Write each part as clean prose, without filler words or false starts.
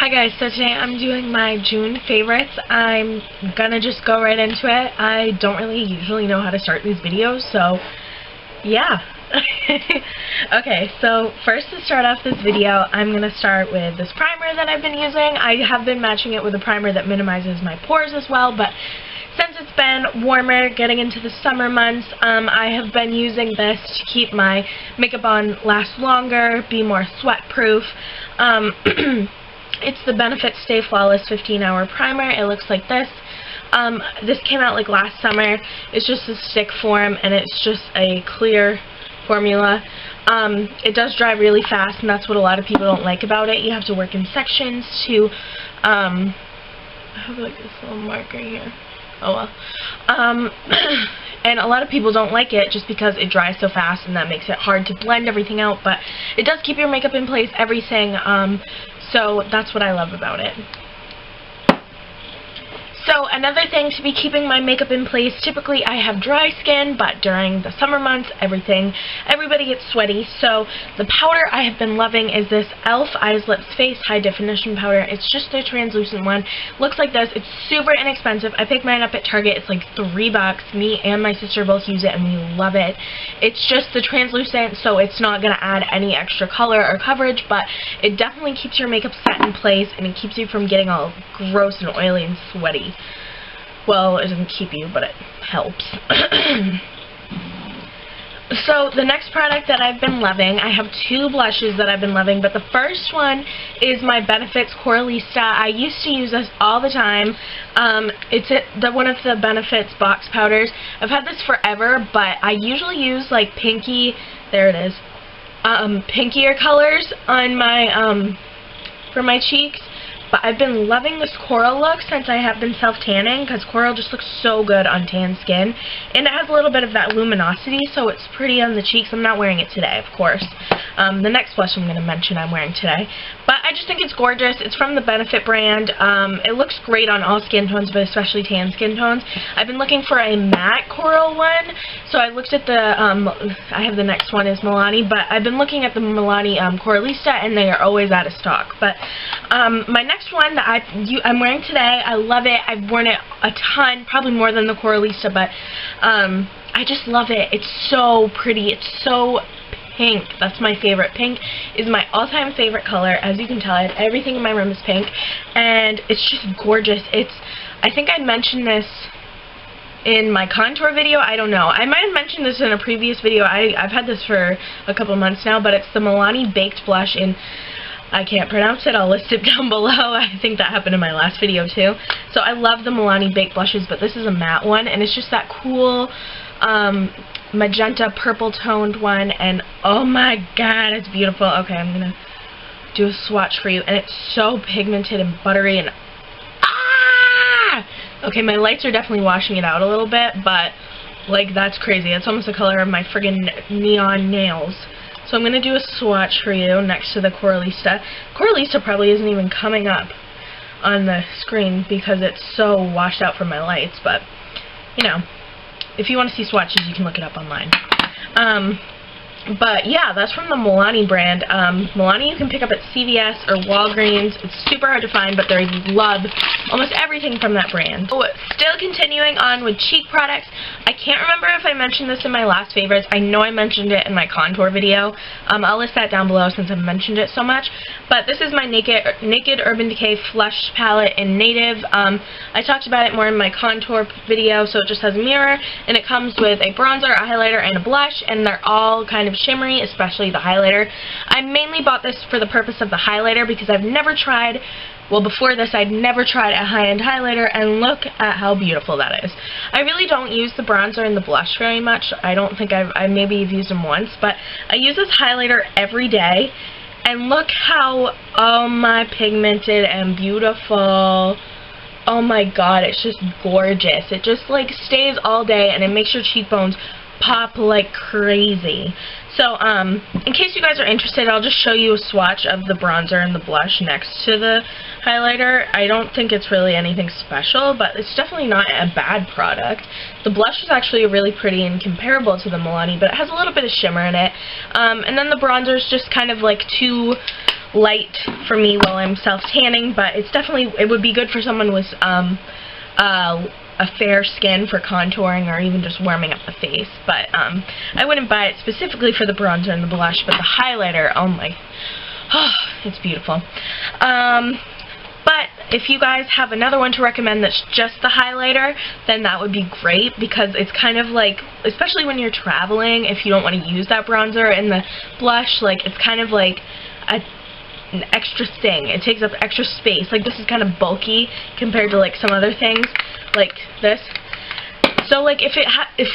Hi guys, so today I'm doing my June favorites. I'm gonna just go right into it. I don't really usually know how to start these videos, so yeah. Okay, so first to start off this video, I'm gonna start with this primer that I've been using. I have been matching it with a primer that minimizes my pores as well, but since it's been warmer, getting into the summer months, I have been using this to keep my makeup on last longer, be more sweat proof. It's the Benefit Stay Flawless 15-Hour Primer. It looks like this. This came out like last summer. It's just a stick form, and it's just a clear formula. It does dry really fast, and that's what a lot of people don't like about it. You have to work in sections to, I have like this little marker here. Oh well. And a lot of people don't like it just because it dries so fast, and that makes it hard to blend everything out, but it does keep your makeup in place, everything, so that's what I love about it. So another thing to be keeping my makeup in place, typically I have dry skin, but during the summer months, everybody gets sweaty. So the powder I have been loving is this e.l.f. Eyes Lips Face High Definition Powder. It's just a translucent one. Looks like this. It's super inexpensive. I picked mine up at Target. It's like $3. Me and my sister both use it, and we love it. It's just the translucent, so it's not going to add any extra color or coverage, but it definitely keeps your makeup set in place, and it keeps you from getting all gross and oily and sweaty. Well, it doesn't keep you, but it helps. So, the next product that I've been loving, I have two blushes that I've been loving, but the first one is my Benefit's Corallista. I used to use this all the time. It's one of the Benefit's box powders. I've had this forever, but I usually use, like, pinky, there it is, pinkier colors on my, for my cheeks. But I've been loving this coral look since I have been self-tanning, because coral just looks so good on tan skin. And it has a little bit of that luminosity, so it's pretty on the cheeks. I'm not wearing it today, of course. The next blush I'm going to mention I'm wearing today. But I just think it's gorgeous. It's from the Benefit brand. It looks great on all skin tones, but especially tan skin tones. I've been looking for a matte coral one, so I looked at the, I have the next one is Milani, but I've been looking at the Milani Corallista, and they are always out of stock. But my next one that I'm wearing today, I love it. I've worn it a ton, probably more than the Corallista, but I just love it. It's so pretty. It's so pink. That's my favorite. Pink is my all-time favorite color. As you can tell, everything in my room is pink, and it's just gorgeous. I think I mentioned this in my contour video. I don't know. I might have mentioned this in a previous video. I've had this for a couple months now, but it's the Milani Baked Blush in, I can't pronounce it. I'll list it down below. I think that happened in my last video too. So I love the Milani Baked Blushes, but this is a matte one, and it's just that cool magenta purple toned one, and oh my god, it's beautiful. Okay, I'm gonna do a swatch for you, and it's so pigmented and buttery, and okay, my lights are definitely washing it out a little bit, but like, that's crazy. It's almost the color of my friggin' neon nails. So I'm going to do a swatch for you next to the Corallista. Corallista probably isn't even coming up on the screen because it's so washed out from my lights, but, you know, if you want to see swatches, you can look it up online. But yeah, that's from the Milani brand. Milani you can pick up at CVS or Walgreens. It's super hard to find, but they love almost everything from that brand. So, still continuing on with cheek products. I can't remember if I mentioned this in my last favorites. I know I mentioned it in my contour video. I'll list that down below since I've mentioned it so much. But this is my Naked Urban Decay Flush Palette in Native. I talked about it more in my contour video, so it just has a mirror, and it comes with a bronzer, a highlighter, and a blush, and they're all kind of shimmery, especially the highlighter. I mainly bought this for the purpose of the highlighter because I've never tried, well, before this I'd never tried a high-end highlighter, and look at how beautiful that is. I really don't use the bronzer and the blush very much. I don't think I maybe have used them once, but I use this highlighter every day, and look how, oh my, pigmented and beautiful. Oh my god, it's just gorgeous. It just like stays all day, and it makes your cheekbones pop like crazy. So, in case you guys are interested, I'll just show you a swatch of the bronzer and the blush next to the highlighter. I don't think it's really anything special, but it's definitely not a bad product. The blush is actually really pretty and comparable to the Milani, but it has a little bit of shimmer in it. And then the bronzer is just kind of like two light for me while I'm self-tanning, but it's definitely, it would be good for someone with a fair skin for contouring or even just warming up the face. But I wouldn't buy it specifically for the bronzer and the blush, but the highlighter, oh my, oh, it's beautiful. But if you guys have another one to recommend that's just the highlighter, then that would be great, because it's kind of like, especially when you're traveling, if you don't want to use that bronzer and the blush, like, it's kind of like an extra thing. It takes up extra space. Like, this is kind of bulky compared to like some other things like this. So like if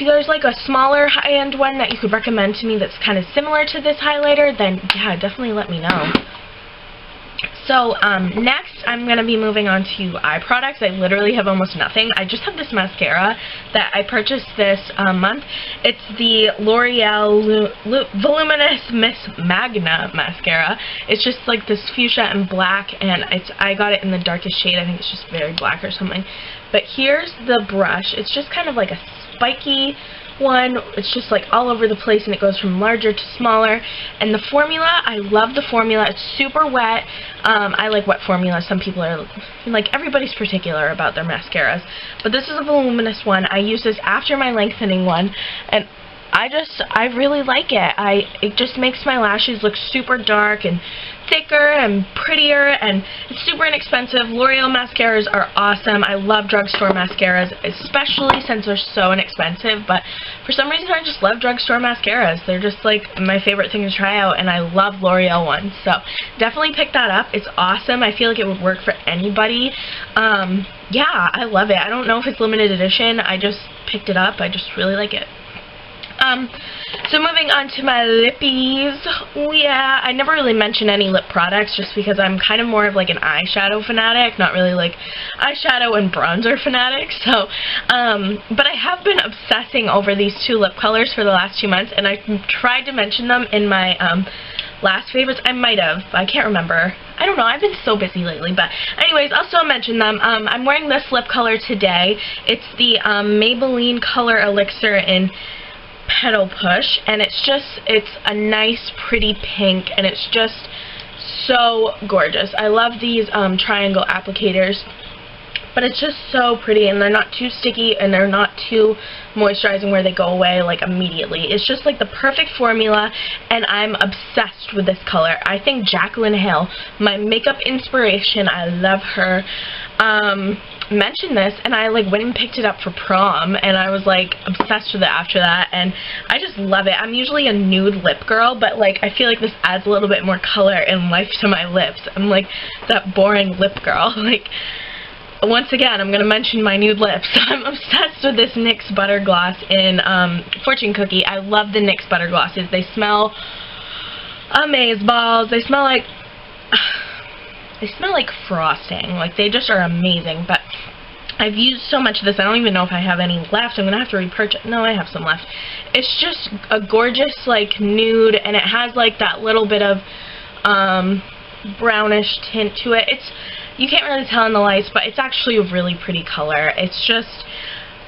there's like a smaller high-end one that you could recommend to me that's kind of similar to this highlighter, then yeah, definitely let me know. So next I'm going to be moving on to eye products. I literally have almost nothing. I just have this mascara that I purchased this month. It's the Loreal Voluminous Miss Magna mascara. It's just like this fuchsia and black, and I got it in the darkest shade. I think it's just very black or something. But here's the brush. It's just kind of like a spiky one. It's just like all over the place, and it goes from larger to smaller. And the formula, I love the formula. It's super wet. I like wet formulas. Some people are like, everybody's particular about their mascaras, but this is a voluminous one. I use this after my lengthening one, and I really like it. It just makes my lashes look super dark and thicker and prettier, and it's super inexpensive. L'Oreal mascaras are awesome. I love drugstore mascaras, especially since they're so inexpensive, but for some reason I just love drugstore mascaras. They're just like my favorite thing to try out, and I love L'Oreal ones, so definitely pick that up. It's awesome. I feel like it would work for anybody. Yeah, I love it. I don't know if it's limited edition. I just picked it up. I just really like it. So moving on to my lippies. Yeah, I never really mention any lip products just because I'm kind of more of like an eyeshadow fanatic, not really like eyeshadow and bronzer fanatic. So, but I have been obsessing over these two lip colors for the last 2 months, and I tried to mention them in my last favorites. I might have, I can't remember. I don't know, I've been so busy lately, but anyways, I'll still mention them. I'm wearing this lip color today. It's the Maybelline Color Elixir in Petal Push, and it's a nice pretty pink, and it's just so gorgeous. I love these triangle applicators, but it's just so pretty, and they're not too sticky, and they're not too moisturizing where they go away like immediately. It's just like the perfect formula, and I'm obsessed with this color. I think Jaclyn Hill, my makeup inspiration, I love her, mentioned this, and I like went and picked it up for prom, and I was like obsessed with it after that, and I just love it. I'm usually a nude lip girl, but like I feel like this adds a little bit more color and life to my lips. I'm like that boring lip girl. Like, once again, I'm going to mention my nude lips. I'm obsessed with this NYX Butter Gloss in Fortune Cookie. I love the NYX Butter Glosses. They smell amazeballs. They smell like frosting. Like, they just are amazing. But I've used so much of this, I don't even know if I have any left. I'm going to have to repurchase. No, I have some left. It's just a gorgeous, like, nude, and it has, like, that little bit of brownish tint to it. You can't really tell in the lights, but it's actually a really pretty color. It's just,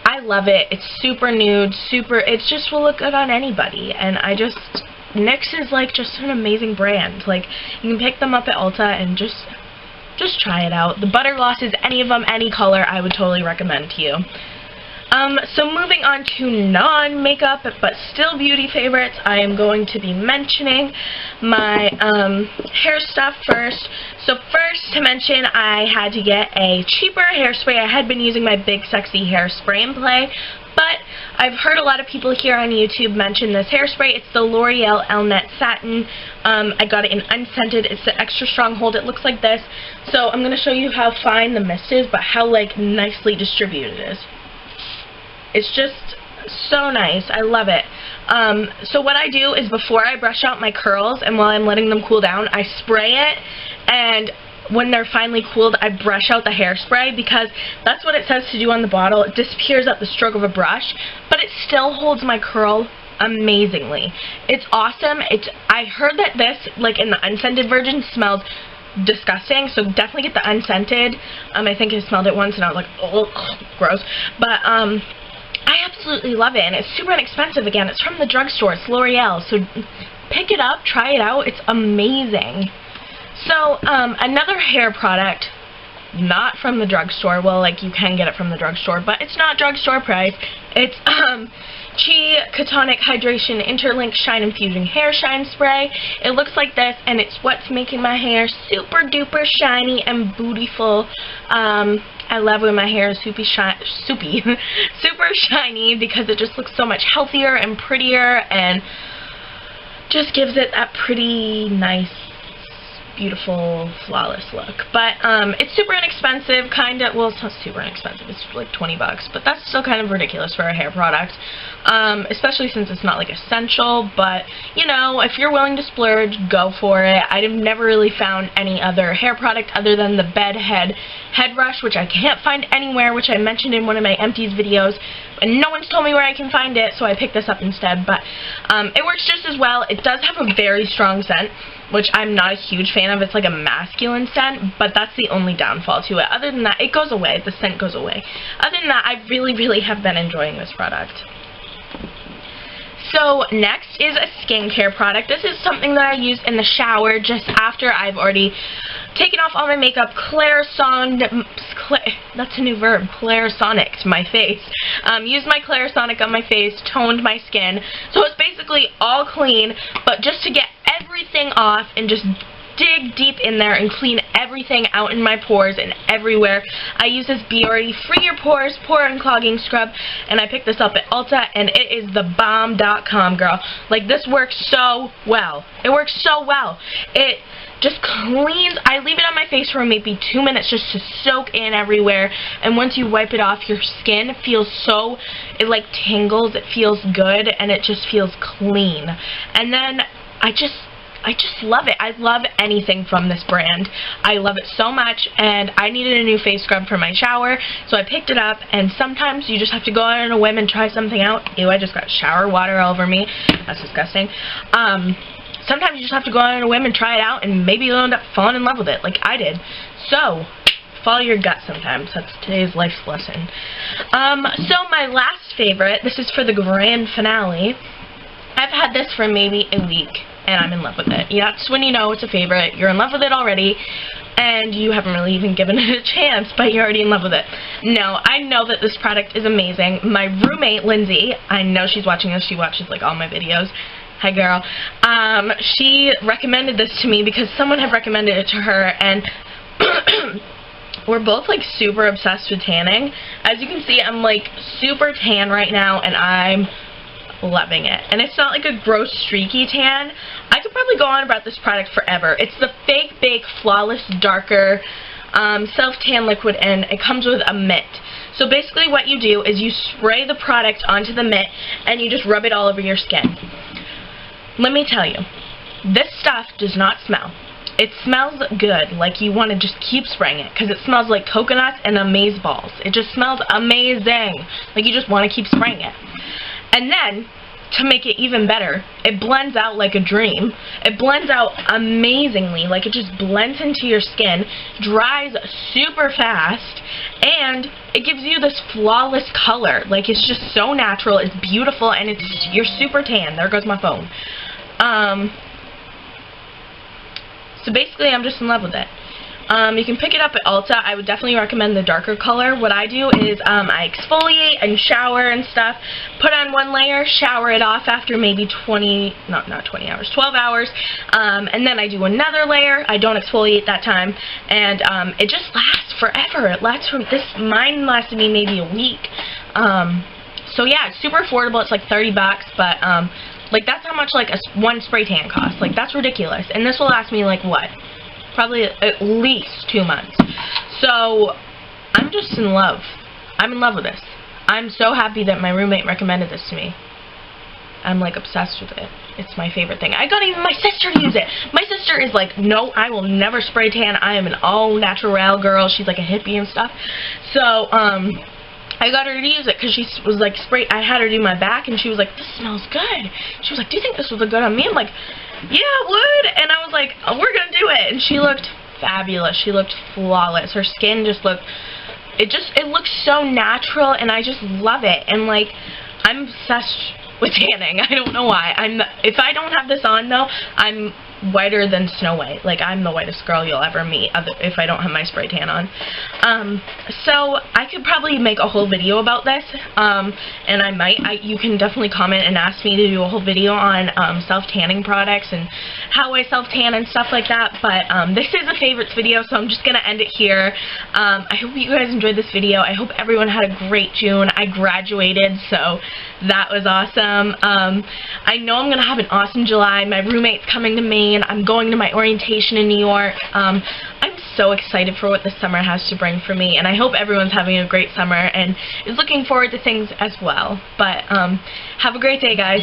I love it. It's super nude, it just will look good on anybody, and NYX is like just an amazing brand. Like, you can pick them up at Ulta and just try it out. The butter glosses, any of them, any color, I would totally recommend to you. So moving on to non-makeup but still beauty favorites, I am going to be mentioning my hair stuff first. So first to mention, I had to get a cheaper hairspray. I had been using my Big Sexy Hairspray and Play, but I've heard a lot of people here on YouTube mention this hairspray. It's the L'Oreal Elnet Satin. I got it in Unscented. It's the extra strong hold. It looks like this. So I'm going to show you how fine the mist is, but how like nicely distributed it is. It's just so nice. I love it. So what I do is before I brush out my curls and while I'm letting them cool down, I spray it, and when they're finally cooled, I brush out the hairspray, because that's what it says to do on the bottle. It disappears at the stroke of a brush, but it still holds my curl amazingly. It's awesome. I heard that this, like in the unscented version, smells disgusting, so definitely get the unscented. I think I smelled it once and I was like, oh, gross. But I absolutely love it, and it's super inexpensive. Again, it's from the drugstore. It's L'Oreal, so pick it up, try it out. It's amazing. So, another hair product, not from the drugstore. Well, like, you can get it from the drugstore, but it's not drugstore price. It's, Chi Ketonic Hydration Interlink Shine Infusing Hair Shine Spray. It looks like this, and it's what's making my hair super duper shiny and bootyful. I love when my hair is super shiny, because it just looks so much healthier and prettier, and just gives it that pretty nice, beautiful, flawless look. But it's super inexpensive, kind of. Well, it's not super inexpensive, it's like 20 bucks, but that's still kind of ridiculous for a hair product, especially since it's not like essential. But you know, if you're willing to splurge, go for it. I've never really found any other hair product other than the Bed Head Brush, which I can't find anywhere, which I mentioned in one of my empties videos, and no one's told me where I can find it, so I picked this up instead. But it works just as well. It does have a very strong scent, which I'm not a huge fan of. It's like a masculine scent, but that's the only downfall to it. Other than that, it goes away. The scent goes away. Other than that, I really have been enjoying this product. So next is a skincare product. This is something that I use in the shower just after I've already taken off all my makeup. That's a new verb. Clarisonic my face. Used my Clarisonic on my face, toned my skin. So it's basically all clean, but just to get everything off and just dig deep in there and clean everything out in my pores and everywhere, I use this Biore Free Your Pores Pore Unclogging Scrub, and I picked this up at Ulta, and it is the bomb.com, girl. Like, this works so well. It works so well. It just cleans. I leave it on my face for maybe 2 minutes just to soak in everywhere, and once you wipe it off, your skin feels so, it like tingles, it feels good, and it just feels clean. And then I just love it. I love anything from this brand. I love it so much, and I needed a new face scrub for my shower, so I picked it up. And sometimes you just have to go out on a whim and try something out. Ew, I just got shower water all over me. That's disgusting. Sometimes you just have to go out on a whim and try it out, and maybe you'll end up falling in love with it, like I did. So, follow your gut sometimes. That's today's life lesson. So my last favorite, this is for the grand finale. I've had this for maybe a week, and I'm in love with it. Yeah, that's when you know it's a favorite. You're in love with it already, and you haven't really even given it a chance, but you're already in love with it. No, I know that this product is amazing. My roommate, Lindsay, I know she's watching this. She watches, like, all my videos. Hi, girl. She recommended this to me because someone had recommended it to her, and we're both, like, super obsessed with tanning. As you can see, I'm, like, super tan right now, and I'm loving it. And it's not like a gross streaky tan. I could probably go on about this product forever. It's the Fake Bake Flawless Darker Self-Tan Liquid, and it comes with a mitt. So basically what you do is you spray the product onto the mitt, and you just rub it all over your skin. Let me tell you, this stuff does not smell. It smells good, like you want to just keep spraying it, because it smells like coconuts and amazeballs. It just smells amazing. Like you just want to keep spraying it. And then, to make it even better, it blends out like a dream. It blends out amazingly, like it just blends into your skin, dries super fast, and it gives you this flawless color. Like, it's just so natural, it's beautiful, and you're super tan. There goes my phone. So basically, I'm just in love with it. You can pick it up at Ulta. I would definitely recommend the darker color. What I do is I exfoliate and shower and stuff, put on one layer, shower it off after maybe 12 hours, and then I do another layer. I don't exfoliate that time, and it just lasts forever. It lasts mine lasted me maybe a week. So yeah, it's super affordable. It's like 30 bucks, but like that's how much like one spray tan costs. Like that's ridiculous. And this will last me like what? Probably at least 2 months. So I'm just in love. I'm in love with this. I'm so happy that my roommate recommended this to me. I'm like obsessed with it. It's my favorite thing. I got even my sister to use it. My sister is like, no, I will never spray tan. I am an all natural girl. She's like a hippie and stuff. So I got her to use it because she was like I had her do my back, and she was like, this smells good. She was like, do you think this would look good on me? I'm like, yeah, it would. And I was like, oh, we're gonna do it. And she looked fabulous. She looked flawless. Her skin just looked, it looks so natural, and I just love it. And like, I'm obsessed with tanning. I don't know why. If I don't have this on though, I'm whiter than Snow White. Like, I'm the whitest girl you'll ever meet if I don't have my spray tan on. So I could probably make a whole video about this, and I might. You can definitely comment and ask me to do a whole video on self-tanning products and how I self-tan and stuff like that, but this is a favorites video, so I'm just going to end it here. I hope you guys enjoyed this video. I hope everyone had a great June. I graduated, so that was awesome. I know I'm going to have an awesome July. My roommate's coming to Maine. I'm going to my orientation in New York. I'm so excited for what the summer has to bring for me, and I hope everyone's having a great summer and is looking forward to things as well. But have a great day, guys.